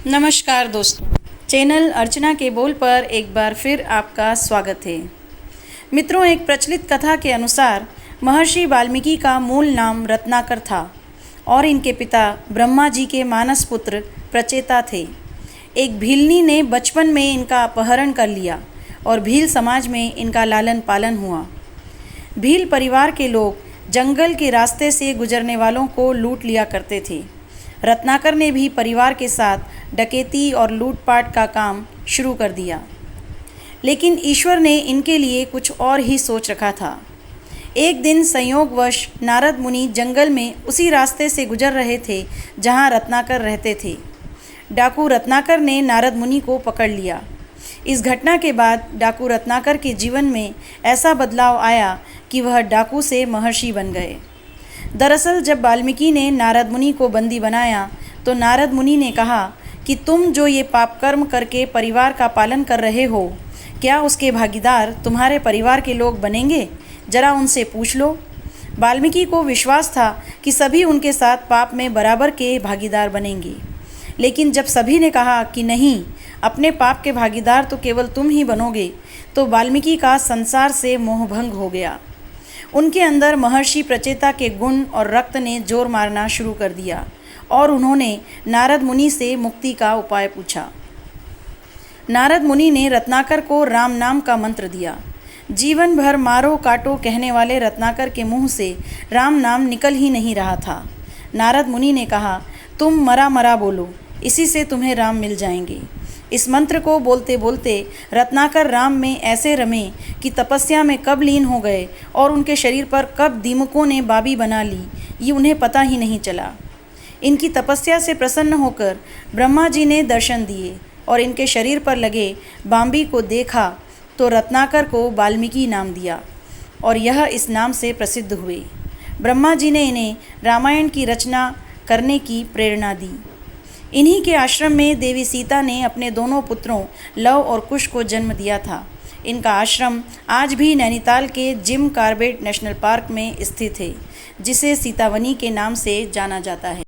नमस्कार दोस्तों, चैनल अर्चना के बोल पर एक बार फिर आपका स्वागत है। मित्रों, एक प्रचलित कथा के अनुसार महर्षि वाल्मीकि का मूल नाम रत्नाकर था और इनके पिता ब्रह्मा जी के मानस पुत्र प्रचेता थे। एक भीलनी ने बचपन में इनका अपहरण कर लिया और भील समाज में इनका लालन पालन हुआ। भील परिवार के लोग जंगल के रास्ते से गुजरने वालों को लूट लिया करते थे। रत्नाकर ने भी परिवार के साथ डकैती और लूटपाट का काम शुरू कर दिया, लेकिन ईश्वर ने इनके लिए कुछ और ही सोच रखा था। एक दिन संयोगवश नारद मुनि जंगल में उसी रास्ते से गुजर रहे थे जहां रत्नाकर रहते थे। डाकू रत्नाकर ने नारद मुनि को पकड़ लिया। इस घटना के बाद डाकू रत्नाकर के जीवन में ऐसा बदलाव आया कि वह डाकू से महर्षि बन गए। दरअसल जब वाल्मीकि ने नारद मुनि को बंदी बनाया तो नारद मुनि ने कहा कि तुम जो ये पाप कर्म करके परिवार का पालन कर रहे हो, क्या उसके भागीदार तुम्हारे परिवार के लोग बनेंगे? जरा उनसे पूछ लो। वाल्मीकि को विश्वास था कि सभी उनके साथ पाप में बराबर के भागीदार बनेंगे, लेकिन जब सभी ने कहा कि नहीं, अपने पाप के भागीदार तो केवल तुम ही बनोगे, तो वाल्मीकि का संसार से मोहभंग हो गया। उनके अंदर महर्षि प्रचेता के गुण और रक्त ने जोर मारना शुरू कर दिया और उन्होंने नारद मुनि से मुक्ति का उपाय पूछा। नारद मुनि ने रत्नाकर को राम नाम का मंत्र दिया। जीवन भर मारो काटो कहने वाले रत्नाकर के मुंह से राम नाम निकल ही नहीं रहा था। नारद मुनि ने कहा, तुम मरा मरा बोलो, इसी से तुम्हें राम मिल जाएंगे। इस मंत्र को बोलते बोलते रत्नाकर राम में ऐसे रमे कि तपस्या में कब लीन हो गए और उनके शरीर पर कब दीमकों ने बाबी बना ली, ये उन्हें पता ही नहीं चला। इनकी तपस्या से प्रसन्न होकर ब्रह्मा जी ने दर्शन दिए और इनके शरीर पर लगे बांबी को देखा तो रत्नाकर को वाल्मीकि नाम दिया और यह इस नाम से प्रसिद्ध हुए। ब्रह्मा जी ने इन्हें रामायण की रचना करने की प्रेरणा दी। इन्हीं के आश्रम में देवी सीता ने अपने दोनों पुत्रों लव और कुश को जन्म दिया था। इनका आश्रम आज भी नैनीताल के जिम कॉर्बेट नेशनल पार्क में स्थित है, जिसे सीतावनी के नाम से जाना जाता है।